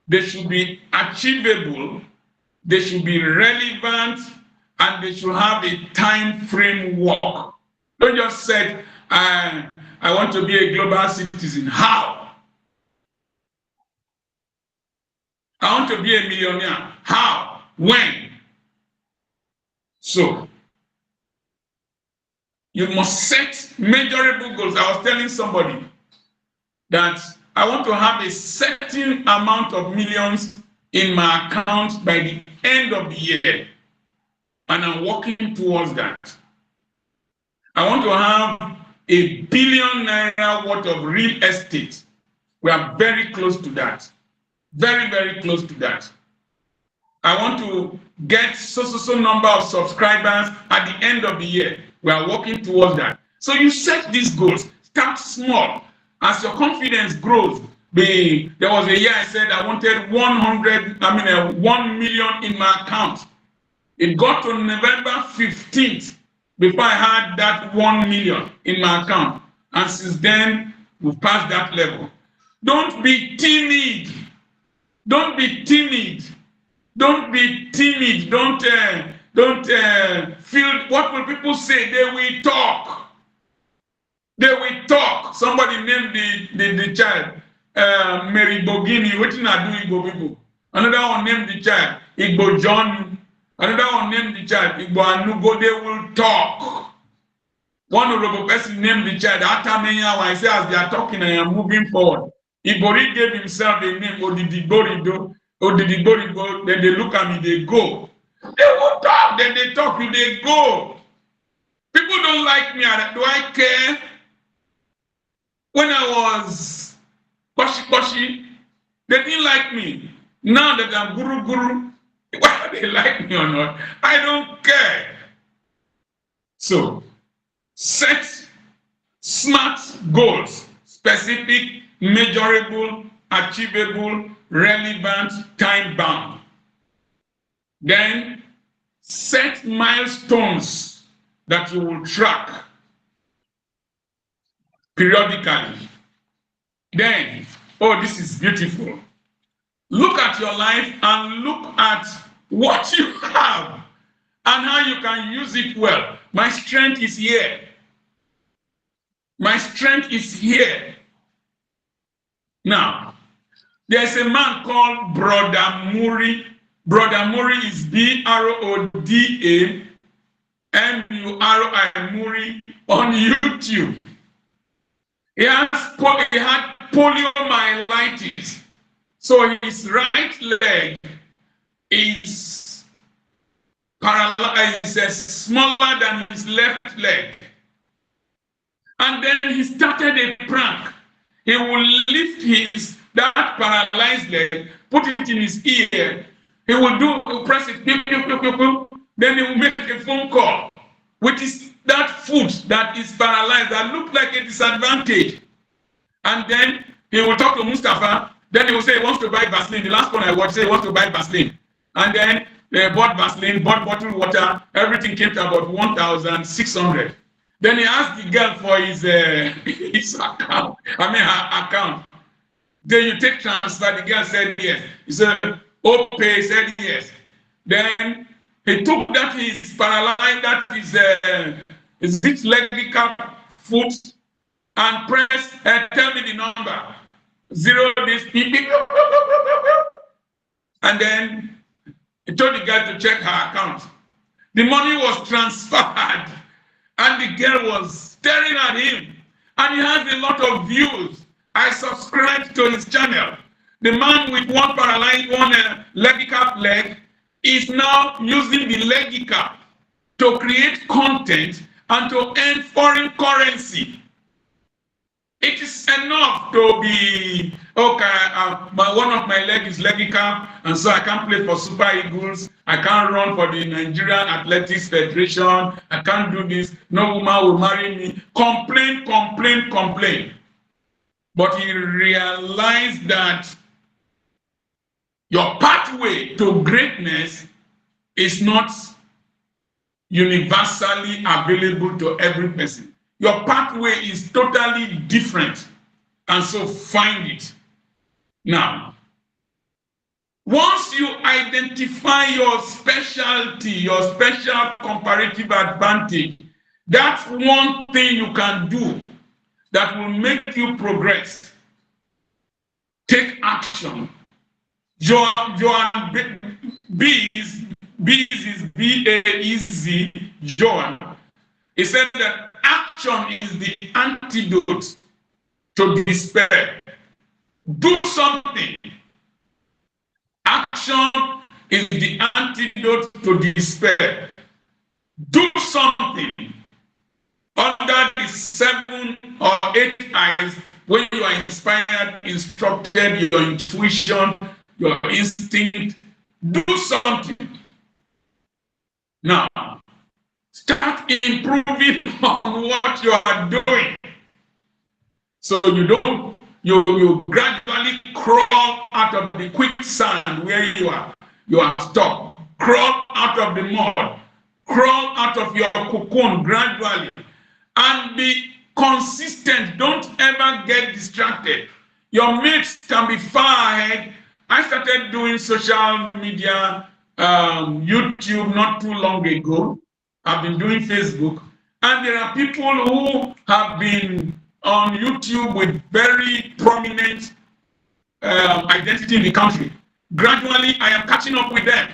They should be achievable. They should be relevant. And they should have a time framework. Don't just say, I want to be a global citizen. How? I want to be a millionaire. How? When? So, you must set measurable goals. I was telling somebody that I want to have a certain amount of millions in my account by the end of the year. And I'm working towards that. I want to have $1 billion worth of real estate. We are very close to that. Very, very close to that. I want to get so number of subscribers at the end of the year. We are working towards that. So you set these goals. Start small. As your confidence grows, there was a year I said I wanted 1 million in my account. It got to November 15th before I had that 1 million in my account. And since then, we've passed that level. Don't be timid. Don't be timid. Don't be timid. Don't feel, what will people say? They will talk. They will talk. Somebody named the child Mary Bogini. What did I do, Igbo people? Another one named the child Igbo John. Another one named the child Igbo Anugo. They will talk. One honorable person named the child Atamenya. When I say as they are talking, I am moving forward. Ibori gave himself a name, Odidiborido. Odidiborido. Then they look at me, they go. They will talk, then they talk, they go. People don't like me. Do I care? When I was Koshi, they didn't like me. Now that I'm Guru, whether they like me or not, I don't care. So, set smart goals, specific, measurable, achievable, relevant, time-bound. Then, set milestones that you will track periodically. Then, this is beautiful. Look at your life and look at what you have and how you can use it well. My strength is here. My strength is here. Now, there's a man called Brother Muri. Brother Muri is BRODAMURI Muri on YouTube. He had poliomyelitis. So his right leg is paralyzed, smaller than his left leg. And then he started a prank. He will lift that paralyzed leg, put it in his ear. He will press it, then he will make a phone call with that foot that is paralyzed, that looked like a disadvantage. And then he will talk to Mustafa. Then he will say he wants to buy Vaseline. The last one I watched said he wants to buy Vaseline. And then they bought Vaseline, bought bottled water. Everything came to about 1,600. Then he asked the girl for his account. Her account. Then you take transfer. The girl said yes. He said, pay said yes. Then he took that his paralyzed, that is this leg cap foot, and pressed, tell me the number. 0 this, and then he told the girl to check her account. The money was transferred, and the girl was staring at him, and he has a lot of views. I subscribed to his channel. The man with one paralyzed, one leg cap leg, is now using the legical to create content and to earn foreign currency. It is enough to be, okay, one of my leg is legical, and so I can't play for Super Eagles. I can't run for the Nigerian Athletics Federation. I can't do this. No woman will marry me. Complain, complain, complain. But he realized that your pathway to greatness is not universally available to every person. Your pathway is totally different, and so find it. Now, once you identify your specialty, your special comparative advantage, that's one thing you can do that will make you progress. Take action. Joan Beez is B-A-E-Z, Joan. He said that action is the antidote to despair. Do something. Action is the antidote to despair. Do something. Under the 7 or 8 eyes, when you are inspired, instructed, your intuition, your instinct, do something. Now, start improving on what you are doing. So you gradually crawl out of the quicksand where you are stuck. Crawl out of the mud. Crawl out of your cocoon gradually. And be consistent. Don't ever get distracted. Your mates can be far ahead. I started doing social media, YouTube not too long ago. I've been doing Facebook. And there are people who have been on YouTube with very prominent identity in the country. Gradually, I am catching up with them.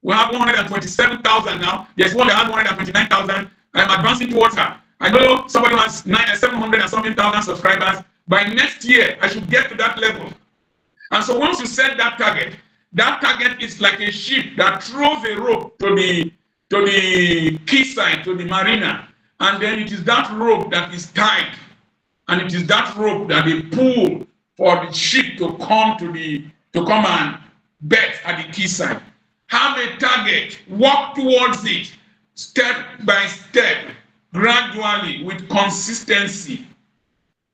We have 127,000 now. There's one that has 129,000. I am advancing towards her. I know somebody has 700 and something thousand subscribers. By next year, I should get to that level. And so once you set that target is like a ship that throws a rope to the quayside, to the marina. And then it is that rope that is tied. And it is that rope that they pull for the ship to come and bet at the quayside. Have a target, walk towards it, step by step, gradually, with consistency.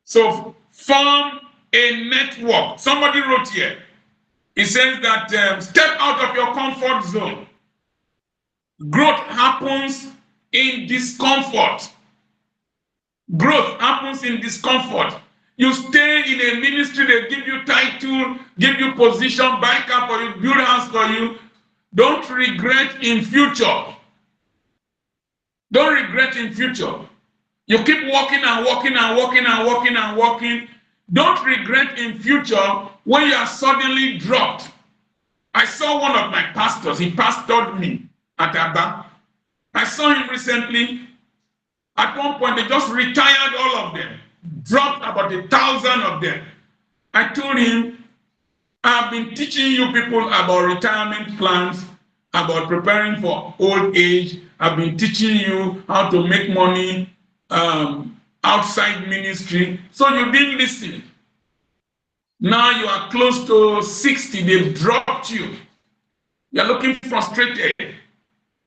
So form a network. Somebody wrote here. He says that step out of your comfort zone. Growth happens in discomfort. Growth happens in discomfort. You stay in a ministry, they give you title, give you position, buy car for you, build house for you. Don't regret in future. Don't regret in future. You keep walking and walking and walking and walking and walking. Don't regret in future when you are suddenly dropped. I saw one of my pastors. He pastored me at Abba. I saw him recently. At one point, they just retired all of them. Dropped about 1,000 of them. I told him, I've been teaching you people about retirement plans, about preparing for old age. I've been teaching you how to make money outside ministry. So you didn't listen. Now you are close to 60. They've dropped you. You're looking frustrated.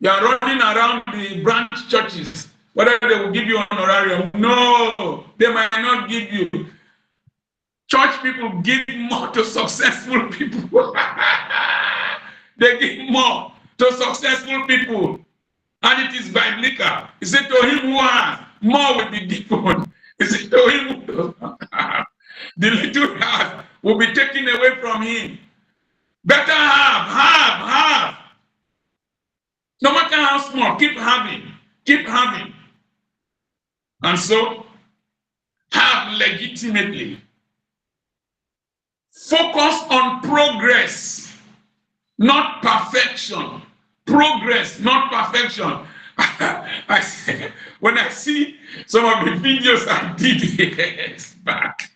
You're running around the branch churches. Whether they will give you an honorarium. No, they might not give you. Church people give more to successful people. They give more to successful people. And it is biblical. He said to him who has, more will be given. He said to him who does not have, the little has will be taken away from him. Better have. No matter how small, keep having. And so, have legitimately. Focus on progress, not perfection. Progress, not perfection. When I see some of the videos I did years back,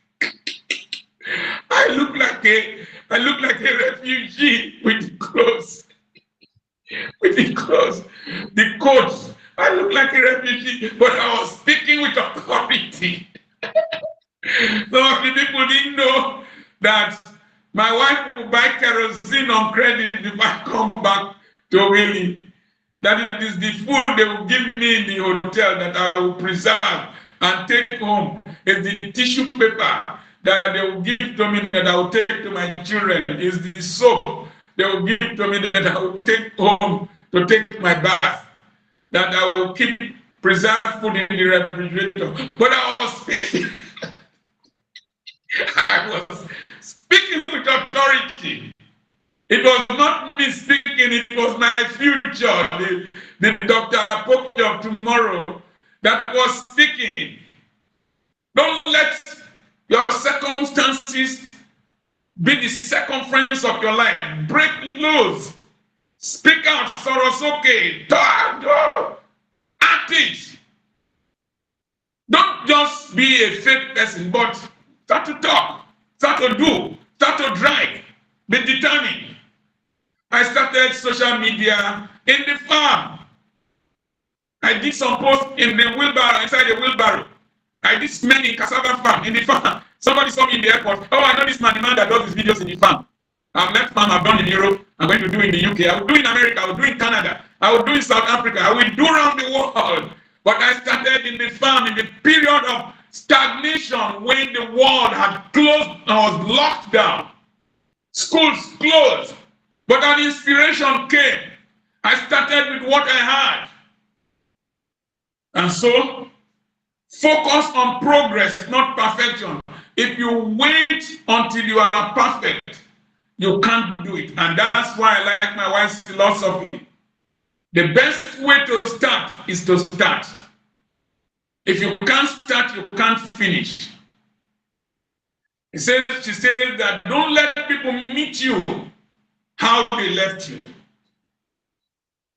I look like a refugee with clothes. with the clothes, the coats. I look like a refugee, but I was speaking with authority. Some of the people didn't know that my wife will buy kerosene on credit if I come back to Willie. That it is the food they will give me in the hotel that I will preserve and take home. It's the tissue paper that they will give to me that I will take to my children. It's the soap they will give to me that I will take home to take my bath. That I will keep preserved food in the refrigerator. But I was speaking with authority. It was not me speaking, it was my future, the Dr. Apoki of tomorrow that was speaking. Don't let your circumstances be the circumference of your life. Break loose. Speak out, Sorosoke. Act it. Don't just be a fake person, but start to talk, start to do, start to drive. Be determined. I started social media in the farm. I did some posts in the wheelbarrow, inside the wheelbarrow. I did many in cassava farm, in the farm. Somebody saw me in the airport. Oh, I know this man, the man that does his videos in the farm. I've left farm, I've done in Europe, I'm going to do in the UK, I will do in America, I will do in Canada, I will do in South Africa, I will do around the world. But I started in the farm in the period of stagnation when the world had closed and was locked down. Schools closed. But an inspiration came. I started with what I had. And so, focus on progress, not perfection. If you wait until you are perfect, you can't do it. And that's why I like my wife's philosophy. The best way to start is to start. If you can't start, you can't finish. She says that don't let people meet you how they left you.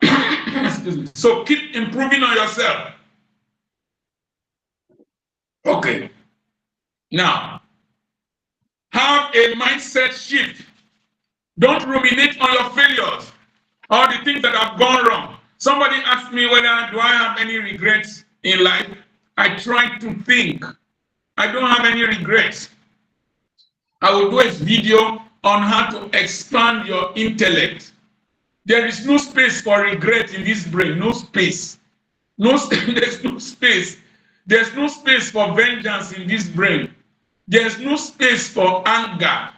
Excuse me. So keep improving on yourself. Okay. Now, have a mindset shift. Don't ruminate on your failures or the things that have gone wrong. Somebody asked me whether do I have any regrets in life. I try to think. I don't have any regrets. I will do a video on how to expand your intellect. There is no space for regret in this brain. No space. There's no space. There's no space for vengeance in this brain. There's no space for anger.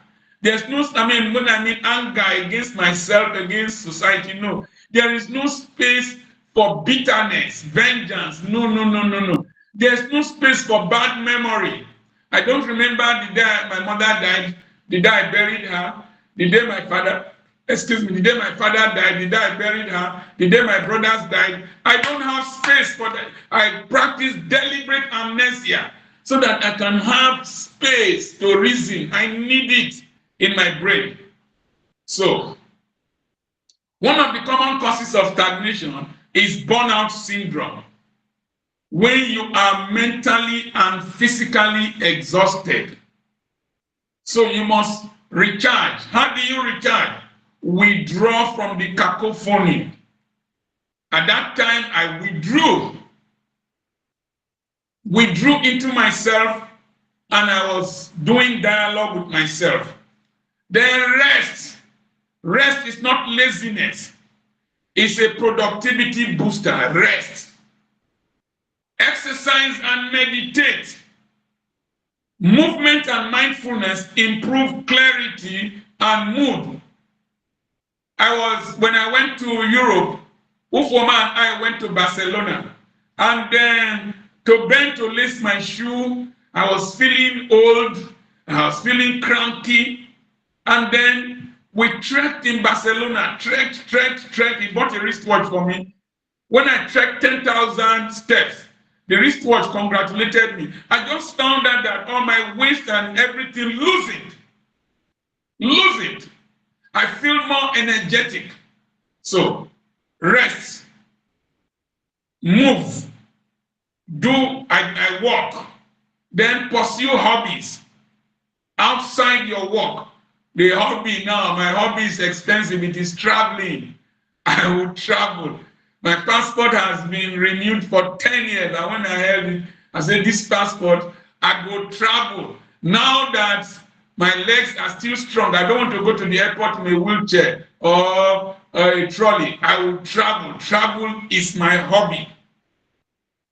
There's no, when I mean anger against myself, against society, no. There is no space for bitterness, vengeance. No. There's no space for bad memory. I don't remember the day my mother died, the day I buried her, the day my father died, the day I buried her, the day my brothers died. I don't have space for that. I practice deliberate amnesia so that I can have space to reason. I need it in my brain. So, one of the common causes of stagnation is burnout syndrome. When you are mentally and physically exhausted. So you must recharge. How do you recharge? Withdraw from the cacophony. At that time, I withdrew into myself, and I was doing dialogue with myself. Then rest. Rest is not laziness. It's a productivity booster. Rest. Exercise and meditate. Movement and mindfulness improve clarity and mood. When I went to Europe, Ufoma and I went to Barcelona. And then to lace my shoe, I was feeling old, I was feeling cranky. And then we trekked in Barcelona, trekked. He bought a wristwatch for me. When I trekked 10,000 steps, the wristwatch congratulated me. I just found out that all my waist and everything, lose it. I feel more energetic. So, rest, move, I walk, then pursue hobbies outside your work. The hobby now, my hobby is extensive. It is traveling. I will travel. My passport has been renewed for 10 years. And when I held it, I said, this passport, I go travel. Now that my legs are still strong, I don't want to go to the airport in a wheelchair or a trolley. I will travel. Travel is my hobby.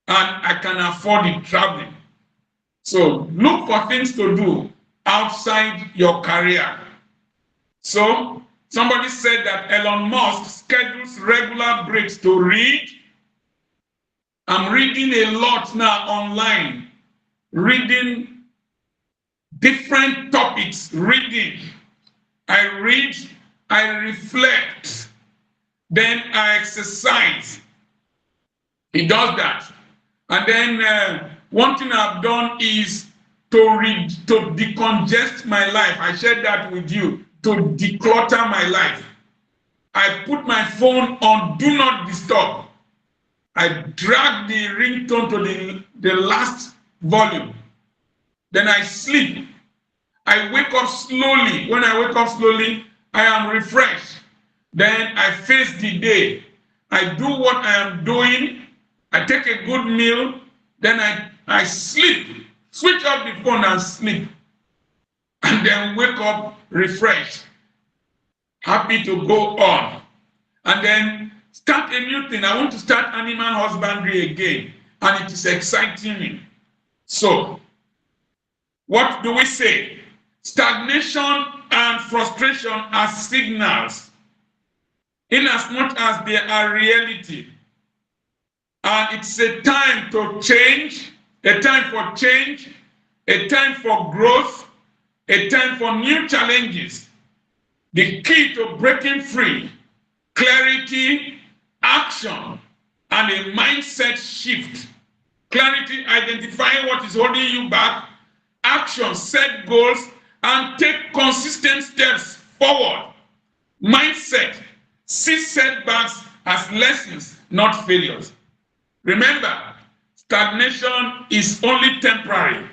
And I can afford it, traveling. So look for things to do outside your career. So somebody said that Elon Musk schedules regular breaks to read. I'm reading a lot now online, reading different topics, reading. I read, I reflect, then I exercise. He does that. And then one thing I've done is to read, to decongest my life. I shared that with you, to declutter my life. I put my phone on do not disturb. I drag the ringtone to the last volume. Then I sleep. I wake up slowly. When I wake up slowly, I am refreshed. Then I face the day. I do what I am doing. I take a good meal. Then I sleep. Switch off the phone and sleep. And then wake up refreshed. Happy to go on. And then start a new thing. I want to start animal husbandry again. And it is exciting me. So, what do we say? Stagnation and frustration are signals, inasmuch as they are reality. And it's a time to change, a time for change, a time for growth, a time for new challenges. The key to breaking free: clarity, action, and a mindset shift. Clarity, identifying what is holding you back. Action, set goals, and take consistent steps forward. Mindset, see setbacks as lessons, not failures. Remember, stagnation is only temporary.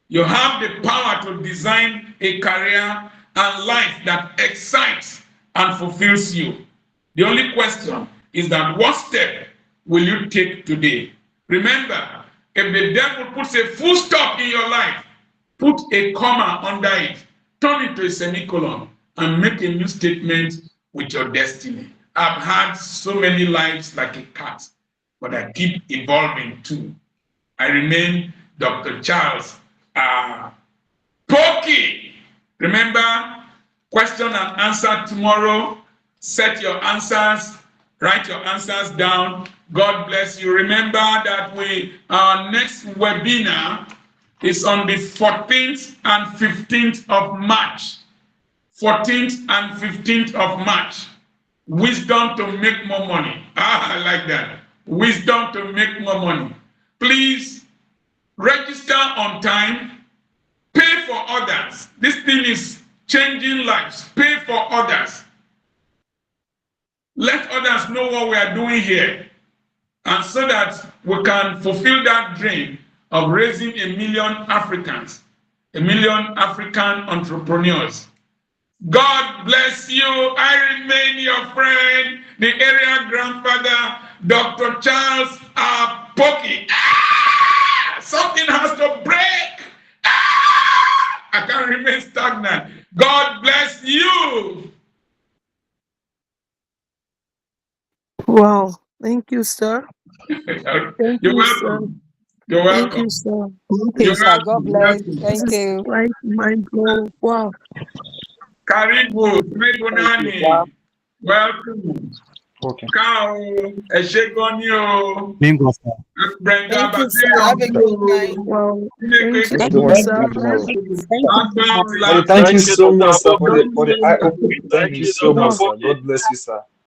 You have the power to design a career and life that excites and fulfills you. The only question is that what step will you take today? Remember, if the devil puts a full stop in your life, put a comma under it, turn it to a semicolon, and make a new statement with your destiny. I've had so many lives like a cat, but I keep evolving too. I remain Dr. Charles Apoki. Remember, question and answer tomorrow. Set your answers, write your answers down. God bless you. Remember that our next webinar is on the 14th and 15th of March. 14th and 15th of March. Wisdom to make more money. I like that. Wisdom to make more money. Please register on time. Pay for others. This thing is changing lives. Pay for others. Let others know what we are doing here. And so that we can fulfill that dream of raising 1 million Africans, 1 million African entrepreneurs. God bless you. I remain your friend, the area grandfather, Dr. Charles Apoki. Something has to break. I can't remain stagnant. God bless you. Wow. Thank you, sir. Thank You're welcome. Sir. You're welcome. Thank you, sir. Thank you, sir. God bless. Thank you. Quite mind-blowing. Wow. Karibu, Megunani. Welcome. Okay. Kao, Eshegonio. Bingo, sir. Brenda, Thank you, sir. Have a good night. Wow. Thank you, sir. Thank you so much, sir, for the eye-opening. Thank you so much, sir. God bless you, sir.